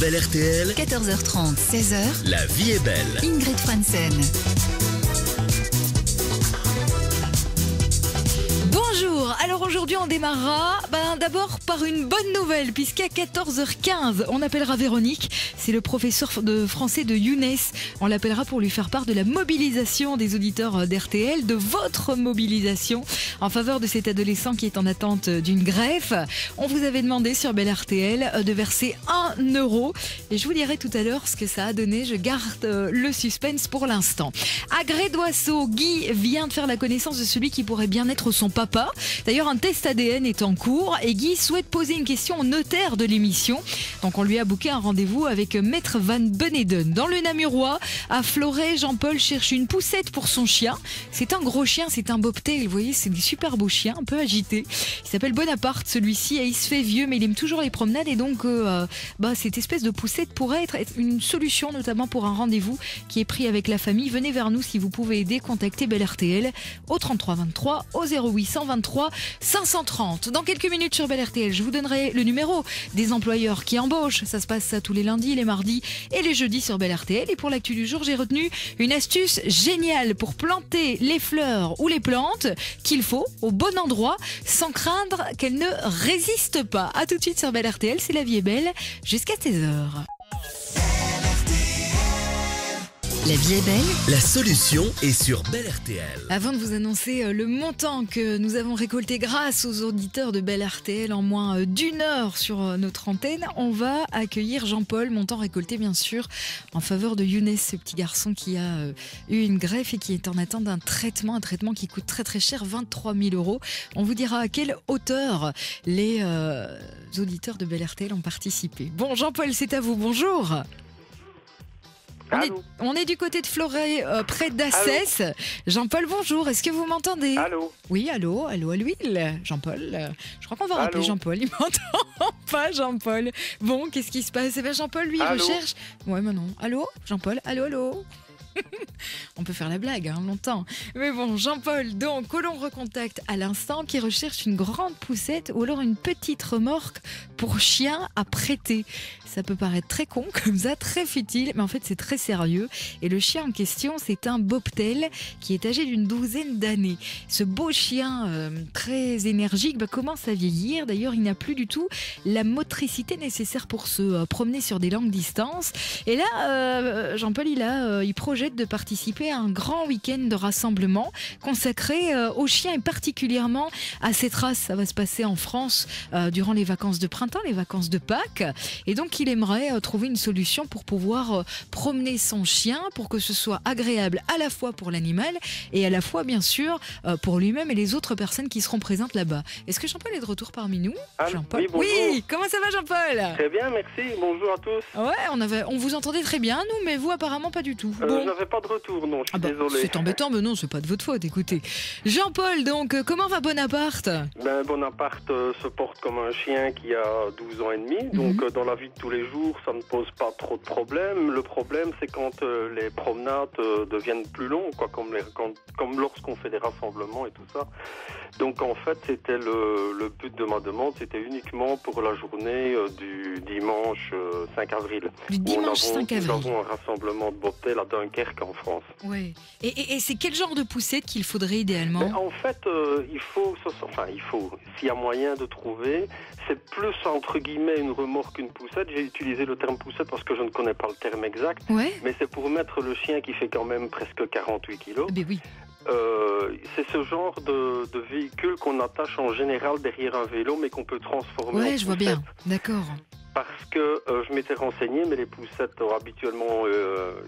Belle RTL, 14h30, 16h, la vie est belle. Ingrid Franzen. Bonjour, alors aujourd'hui on démarrera d'abord par une bonne nouvelle puisqu'à 14h15 on appellera Véronique, c'est le professeur de français de Younes. On l'appellera pour lui faire part de la mobilisation des auditeurs d'RTL, de votre mobilisation en faveur de cet adolescent qui est en attente d'une greffe. On vous avait demandé sur Belle RTL de verser 1 euro et je vous dirai tout à l'heure ce que ça a donné, je garde le suspense pour l'instant. À Grédoisseau, Guy vient de faire la connaissance de celui qui pourrait bien être son papa. D'ailleurs, un test ADN est en cours et Guy souhaite poser une question au notaire de l'émission. Donc, on lui a booké un rendez-vous avec Maître Van Beneden. Dans le Namurois, à Florey, Jean-Paul cherche une poussette pour son chien. C'est un gros chien, c'est un bobtail. Vous voyez, c'est des super beaux chiens, un peu agités. Il s'appelle Bonaparte, celui-ci, et il se fait vieux, mais il aime toujours les promenades. Et donc, cette espèce de poussette pourrait être une solution, notamment pour un rendez-vous qui est pris avec la famille. Venez vers nous si vous pouvez aider. Contactez Belle RTL au 33 23 au 0823 530. Dans quelques minutes sur Belle RTL, je vous donnerai le numéro des employeurs qui embauchent. Ça se passe tous les lundis, les mardis et les jeudis sur Belle RTL. Et pour l'actu du jour, j'ai retenu une astuce géniale pour planter les fleurs ou les plantes qu'il faut au bon endroit sans craindre qu'elles ne résistent pas. A tout de suite sur Belle RTL, c'est La Vie est Belle jusqu'à 16h. La vie est belle. La solution est sur Belle RTL. Avant de vous annoncer le montant que nous avons récolté grâce aux auditeurs de Belle RTL en moins d'1 heure sur notre antenne, on va accueillir Jean-Paul, montant récolté bien sûr en faveur de Younes, ce petit garçon qui a eu une greffe et qui est en attente d'un traitement, un traitement qui coûte très très cher, 23 000 euros. On vous dira à quelle hauteur les auditeurs de Belle RTL ont participé. Bon, Jean-Paul, c'est à vous, bonjour. On est du côté de Florey, près d'Assès. Jean-Paul, bonjour. Est-ce que vous m'entendez? Allô. Oui, allô à l'huile. Jean-Paul, je crois qu'on va rappeler Jean-Paul. Il m'entend pas, Jean-Paul. Bon, qu'est-ce qui se passe? Eh bien, Jean-Paul, lui, il recherche. Ouais, mais non. Allô, Jean-Paul. Allô. On peut faire la blague, longtemps. Mais bon, Jean-Paul, donc, que l'on recontacte à l'instant, qui recherche une grande poussette ou alors une petite remorque pour chien à prêter. Ça peut paraître très con, comme ça, très futile, mais en fait, c'est très sérieux. Et le chien en question, c'est un bobtail qui est âgé d'une 12aine d'années. Ce beau chien très énergique commence à vieillir. D'ailleurs, il n'a plus du tout la motricité nécessaire pour se promener sur des longues distances. Et là, Jean-Paul, il projette de participer à un grand week-end de rassemblement consacré aux chiens et particulièrement à cette race. Ça va se passer en France durant les vacances de printemps, les vacances de Pâques. Et donc, il aimerait trouver une solution pour pouvoir promener son chien pour que ce soit agréable à la fois pour l'animal et à la fois, bien sûr, pour lui-même et les autres personnes qui seront présentes là-bas. Est-ce que Jean-Paul est de retour parmi nous? Jean-Paul. Oui, bonjour. Oui, comment ça va, Jean-Paul? Très bien, merci. Bonjour à tous. Ouais, on vous entendait très bien, nous, mais vous, apparemment, pas du tout. Je n'avais pas de retour, non, je suis désolé. C'est embêtant, mais non, c'est pas de votre faute, écoutez. Jean-Paul, donc, comment va Bonaparte? Bonaparte se porte comme un chien qui a 12 ans et demi, donc dans la vie de tous les jours, ça ne pose pas trop de problèmes. Le problème, c'est quand les promenades deviennent plus longues, comme lorsqu'on fait des rassemblements et tout ça. Donc en fait, c'était le but de ma demande, c'était uniquement pour la journée du dimanche 5 avril. Du dimanche 5 avril. Nous avons un rassemblement de bobtail à Dunkerque en France. Oui. Et c'est quel genre de poussette qu'il faudrait idéalement? En fait, s'il y a moyen de trouver, c'est plus entre guillemets une remorque qu'une poussette. J'ai utilisé le terme poussette parce que je ne connais pas le terme exact. Ouais. Mais c'est pour mettre le chien qui fait quand même presque 48 kilos. Ben oui. C'est ce genre de véhicule qu'on attache en général derrière un vélo, mais qu'on peut transformer en poussette. Je vois bien. D'accord. Parce que je m'étais renseigné, mais les poussettes habituellement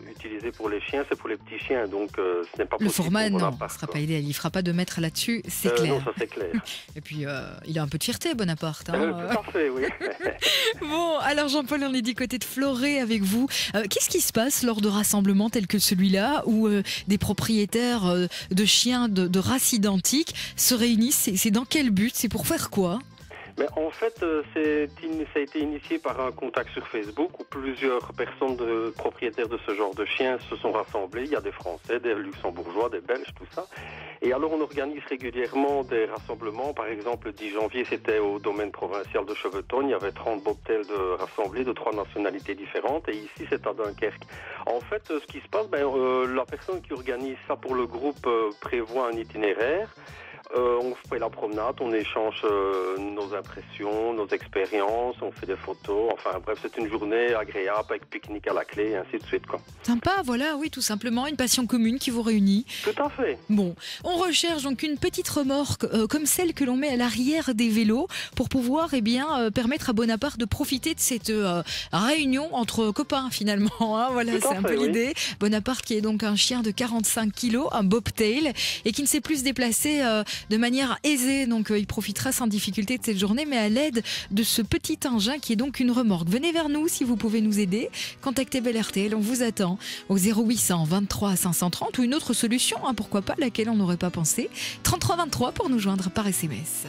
utilisées pour les chiens, c'est pour les petits chiens, donc ce n'est pas possible. Le Foreman, non, ne sera pas idéal. Il ne fera pas de mètres là-dessus, c'est clair. Non, ça c'est clair. Et puis, il a un peu de fierté, Bonaparte. Tout à fait, oui. Bon, alors Jean-Paul, on est du côté de Florey avec vous. Qu'est-ce qui se passe lors de rassemblements tels que celui-là, où des propriétaires de chiens de races identiques se réunissent? C'est dans quel but? C'est pour faire quoi? Mais en fait, ça a été initié par un contact sur Facebook où plusieurs personnes propriétaires de ce genre de chiens se sont rassemblés. Il y a des Français, des Luxembourgeois, des Belges, tout ça. Et alors on organise régulièrement des rassemblements. Par exemple, le 10 janvier, c'était au domaine provincial de Chevetonne. Il y avait 30 bobtails rassemblés de 3 nationalités différentes. Et ici, c'est à Dunkerque. En fait, ce qui se passe, la personne qui organise ça pour le groupe prévoit un itinéraire. On fait la promenade, on échange nos impressions, nos expériences, on fait des photos. Enfin bref, c'est une journée agréable avec pique-nique à la clé et ainsi de suite, quoi. Sympa, voilà, oui, tout simplement, une passion commune qui vous réunit. Tout à fait. Bon, on recherche donc une petite remorque comme celle que l'on met à l'arrière des vélos pour pouvoir permettre à Bonaparte de profiter de cette réunion entre copains finalement. Hein, voilà, c'est un peu l'idée. Bonaparte qui est donc un chien de 45 kilos, un bobtail, et qui ne sait plus se déplacer de manière aisée. Donc il profitera sans difficulté de cette journée, mais à l'aide de ce petit engin qui est donc une remorque. Venez vers nous si vous pouvez nous aider. Contactez Bel RTL, on vous attend au 0800 23 530 ou une autre solution, hein, pourquoi pas, laquelle on n'aurait pas pensé. 33 23 pour nous joindre par SMS.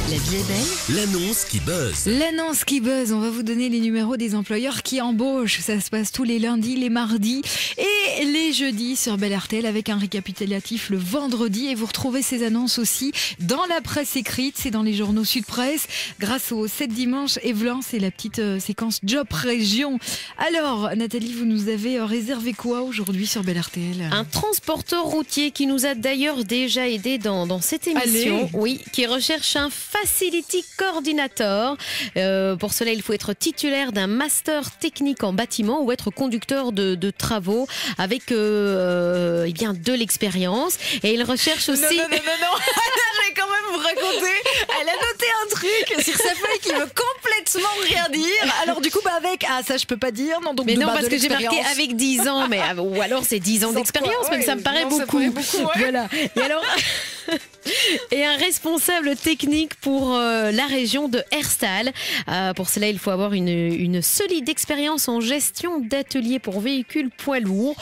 La vie est belle. L'annonce qui buzz. L'annonce qui buzz, on va vous donner les numéros des employeurs qui embauchent. Ça se passe tous les lundis, les mardis et les jeudis sur Bel RTL avec un récapitulatif le vendredi. Et vous retrouvez ces annonces aussi dans la presse écrite, c'est dans les journaux Sud Presse. Grâce au 7 dimanche, Evelyn, c'est la petite séquence Job Région. Alors, Nathalie, vous nous avez réservé quoi aujourd'hui sur Bel RTL ? Un transporteur routier qui nous a d'ailleurs déjà aidé dans cette émission. Allez. Oui, qui recherche un Facility Coordinator. Pour cela, il faut être titulaire d'un master technique en bâtiment ou être conducteur de travaux avec de l'expérience. Et il recherche aussi... Non. Je vais quand même vous raconter. Elle a noté un truc sur sa feuille qui veut complètement rien dire. Alors du coup, avec... Ah, ça, je peux pas dire. Non, donc mais non, de parce que j'ai marqué avec 10 ans. Mais, ou alors, c'est 10 ans d'expérience, même ça me paraît beaucoup. Ouais. Voilà. Et alors... Et un responsable technique pour la région de Herstal. Pour cela, il faut avoir une solide expérience en gestion d'ateliers pour véhicules poids lourds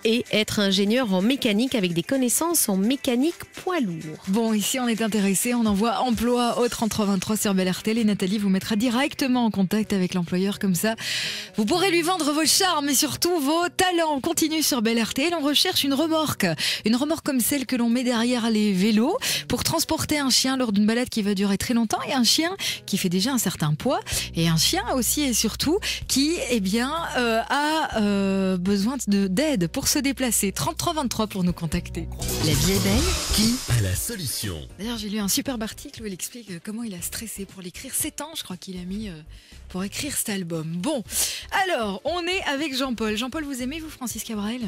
et être ingénieur en mécanique avec des connaissances en mécanique poids lourd. Bon, ici, on est intéressé. On envoie emploi au 3323 sur Bel RTL et Nathalie vous mettra directement en contact avec l'employeur. Comme ça, vous pourrez lui vendre vos charmes et surtout vos talents. On continue sur Bel RTL. On recherche une remorque. Une remorque comme celle que l'on met derrière les vélos pour transporter un chien lors d'une balade qui va durer très longtemps et un chien qui fait déjà un certain poids et un chien aussi et surtout qui a besoin d'aide pour se déplacer. 3323 pour nous contacter. La vie est belle. Qui a la solution? D'ailleurs, j'ai lu un superbe article où il explique comment il a stressé pour l'écrire. 7 ans, je crois qu'il a mis pour écrire cet album. Bon, alors, on est avec Jean-Paul. Jean-Paul, vous aimez, vous, Francis Cabrel?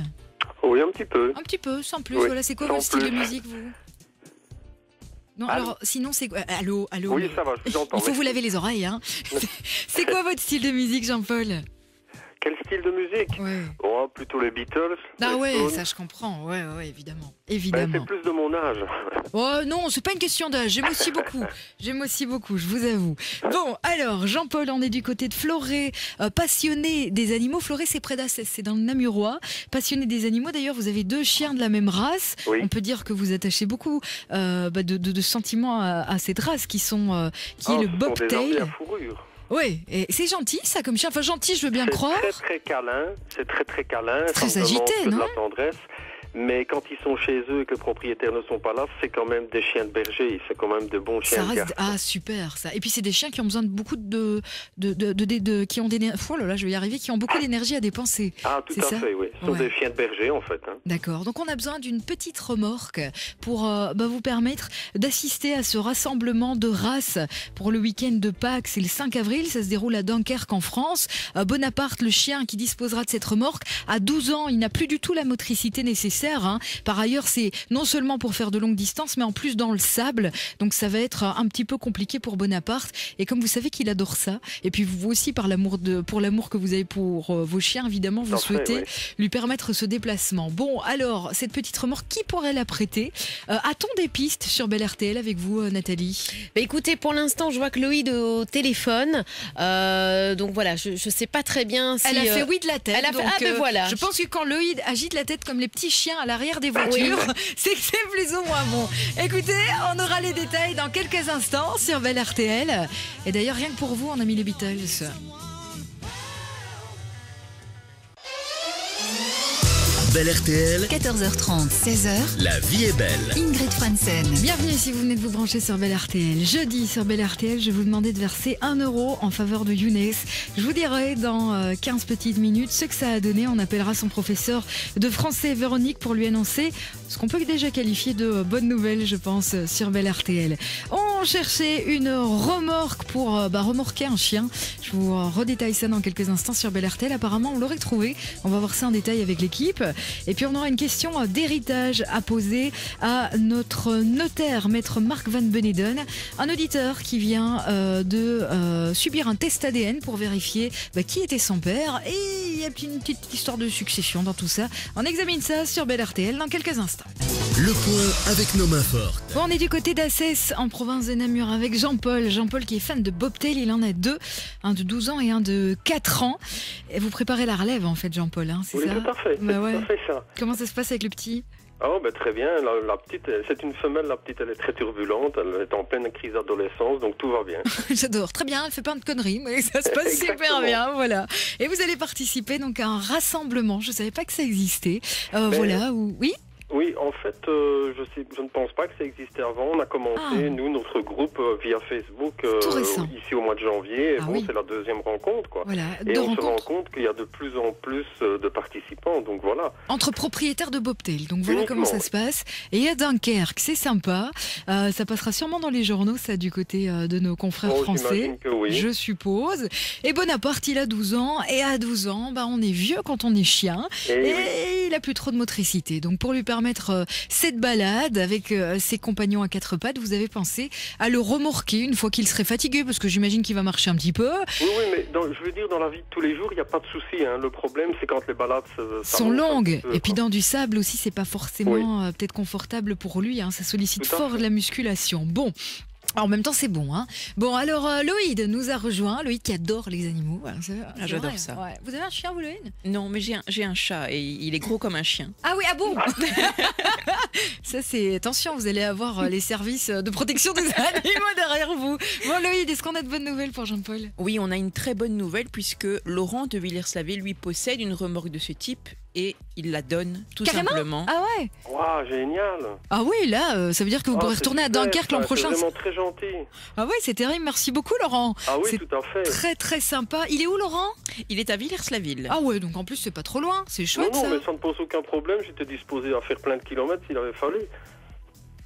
Oui, un petit peu. Un petit peu, sans plus. Oui, Voilà, c'est quoi votre style de musique, vous? Non, alors, sinon, c'est quoi? Allô. Oui, ça va, je vous entends. Il faut vous laver les oreilles, hein. C'est quoi votre style de musique, Jean-Paul? Quel style de musique? Ouais. Oh, plutôt les Beatles. Ah les ouais, Stones. ça je comprends. Ouais, évidemment. Ben, Évidemment. c'est plus de mon âge. Oh non, c'est pas une question d'âge. J'aime aussi beaucoup, je vous avoue. Bon, alors, Jean-Paul, on est du côté de Florey, passionné des animaux. Florey, c'est près d'Assès, c'est dans le Namurois. Passionné des animaux. D'ailleurs, vous avez 2 chiens de la même race. Oui. On peut dire que vous attachez beaucoup de sentiments à cette race qui est le Ce sont des bobtail. Anglais à fourrure. Oui, et c'est gentil ça comme chien. Enfin, gentil, je veux bien croire. C'est très câlin. C'est très câlin. Très Ça me demande agité, que de non? la tendresse. Mais quand ils sont chez eux et que les propriétaires ne sont pas là, c'est quand même des chiens de berger. C'est quand même de bons chiens Ça de reste... garde. Ah, super ça. Et puis c'est des chiens qui ont besoin de beaucoup qui ont qui ont beaucoup d'énergie à dépenser. Ah, tout C'est à ça? fait, oui. Ce sont Ouais. des chiens de berger, en fait. Hein. D'accord. Donc on a besoin d'une petite remorque pour vous permettre d'assister à ce rassemblement de races pour le week-end de Pâques. C'est le 5 avril. Ça se déroule à Dunkerque en France. Bonaparte, le chien qui disposera de cette remorque, à 12 ans, il n'a plus du tout la motricité nécessaire. Hein. Par ailleurs, c'est non seulement pour faire de longues distances, mais en plus dans le sable. Donc ça va être un petit peu compliqué pour Bonaparte. Et comme vous savez qu'il adore ça, et puis vous aussi pour l'amour que vous avez pour vos chiens, évidemment, vous Parfait, souhaitez oui. lui permettre ce déplacement. Bon, alors, cette petite remorque, qui pourrait la prêter? A-t-on des pistes sur Bel RTL avec vous, Nathalie? Bah écoutez, pour l'instant, je vois Chloé au téléphone. Donc voilà, je sais pas très bien si... Elle a fait oui de la tête. elle a fait- donc, voilà. Je pense que quand Loïd agite la tête comme les petits chiens chiens à l'arrière des voitures, c'est que c'est plus ou moins bon. Écoutez, on aura les détails dans quelques instants sur Belle RTL. Et d'ailleurs, rien que pour vous, on a mis les Beatles. Belle RTL, 14h30, 16h. la vie est belle. Ingrid Franzen. Bienvenue si vous venez de vous brancher sur Belle RTL. Jeudi sur Belle RTL, je vous demandais de verser 1 euro en faveur de Younes. Je vous dirai dans 15 petites minutes ce que ça a donné. On appellera son professeur de français Véronique pour lui annoncer ce qu'on peut déjà qualifier de bonne nouvelle, je pense, sur Belle RTL. On cherchait une remorque pour remorquer un chien. Je vous redétaille ça dans quelques instants sur Belle RTL. Apparemment, on l'aurait trouvé. On va voir ça en détail avec l'équipe. Et puis on aura une question d'héritage à poser à notre notaire, maître Marc Van Beneden, un auditeur qui vient de subir un test ADN pour vérifier qui était son père. Et il y a une petite histoire de succession dans tout ça. On examine ça sur Belle RTL dans quelques instants. Le point avec nos mains fortes. Bon, on est du côté d'Assès, en province de Namur, avec Jean-Paul. Jean-Paul qui est fan de bobtail, il en a 2, un de 12 ans et un de 4 ans. Et vous préparez la relève en fait, Jean-Paul, hein, c'est ça? Oui, tout à fait. Bah ouais. Tout à fait ça. Comment ça se passe avec le petit? Très bien. La petite, c'est une femelle. La petite, elle est très turbulente. Elle est en pleine crise d'adolescence, donc tout va bien. J'adore. Très bien. Elle fait plein de conneries, mais ça se passe super bien. Voilà. Et vous allez participer donc à un rassemblement. Je savais pas que ça existait. Voilà. Oui. Oui, en fait, je ne pense pas que ça existait avant. On a commencé, nous, notre groupe via Facebook ici au mois de janvier. C'est la deuxième rencontre, quoi. Voilà, et on se rend compte qu'il y a de plus en plus de participants, donc voilà. Entre propriétaires de bobtail, donc voilà comment ça se passe. Et il y a Dunkerque, c'est sympa. Ça passera sûrement dans les journaux, ça, du côté de nos confrères français. Que oui. Je suppose. Et Bonaparte, il a 12 ans. Et à 12 ans, on est vieux quand on est chien. Et il a plus trop de motricité. Donc pour lui permettre cette balade avec ses compagnons à 4 pattes, vous avez pensé à le remorquer une fois qu'il serait fatigué, parce que j'imagine qu'il va marcher un petit peu. Oui, mais je veux dire, dans la vie de tous les jours, il n'y a pas de souci. Hein. Le problème, c'est quand les balades sont longues. Et puis dans du sable aussi, c'est pas forcément peut-être confortable pour lui. Hein. Ça sollicite fort de la musculation. Bon. En même temps, c'est bon. Hein. Bon, alors, Loïd nous a rejoint. Loïd qui adore les animaux. J'adore ça. Ouais. Vous avez un chien, vous, Loïd? Non, mais j'ai un chat et il est gros comme un chien. Ah oui, ah bon? Ça, c'est... Attention, vous allez avoir les services de protection des animaux derrière vous. Bon, Loïd, est-ce qu'on a de bonnes nouvelles pour Jean-Paul? Oui, on a une très bonne nouvelle puisque Laurent de Villers-la-Ville, lui, possède une remorque de ce type et il la donne tout simplement. Ah ouais? Waouh, génial! Ah oui, là, ça veut dire que vous pourrez retourner à Dunkerque l'an prochain. C'est vraiment très gentil. Ah ouais, c'est terrible. Merci beaucoup, Laurent. Ah oui, c'est tout à fait. Très très sympa. Il est où, Laurent? Il est à Villers-la-Ville. Ah ouais, donc en plus c'est pas trop loin. C'est chouette. Non, ça. mais ça ne pose aucun problème. J'étais disposé à faire plein de kilomètres s'il avait fallu.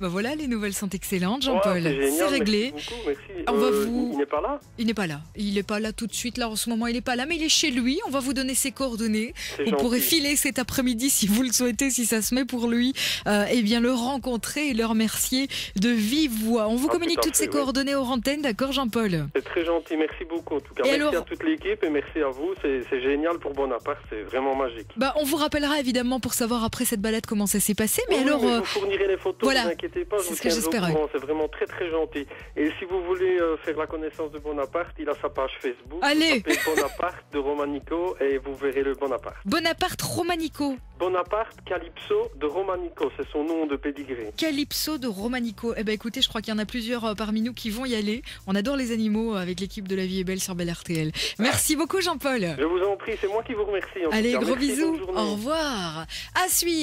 Bah voilà, les nouvelles sont excellentes, Jean-Paul. C'est réglé. Merci beaucoup, merci. On va vous... Il n'est pas là? Il n'est pas là. Il n'est pas là tout de suite. Là, en ce moment, il n'est pas là, mais il est chez lui. On va vous donner ses coordonnées. Vous pourrez filer cet après-midi, si vous le souhaitez, si ça se met pour lui, le rencontrer et le remercier de vive voix. On vous communique toutes ces coordonnées aux antennes, d'accord, Jean-Paul? C'est très gentil. Merci beaucoup, en tout cas. Merci à toute l'équipe et merci à vous. C'est génial pour Bonaparte. C'est vraiment magique. On vous rappellera évidemment pour savoir après cette balade comment ça s'est passé. Mais je vous fournirai les photos. Voilà. Ne vous inquiétez pas. C'est ce que j'espérais. C'est vraiment très très gentil. Et si vous voulez faire la connaissance de Bonaparte, il a sa page Facebook. Allez. Vous tapez Bonaparte de Romanico et vous verrez le Bonaparte. Bonaparte Romanico. Bonaparte Calypso de Romanico, c'est son nom de pédigré. Calypso de Romanico. Écoutez, je crois qu'il y en a plusieurs parmi nous qui vont y aller. On adore les animaux avec l'équipe de La Vie est Belle sur Belle RTL. Merci beaucoup, Jean-Paul. Je vous en prie, c'est moi qui vous remercie. Allez, gros bisous. Au revoir. À suivre.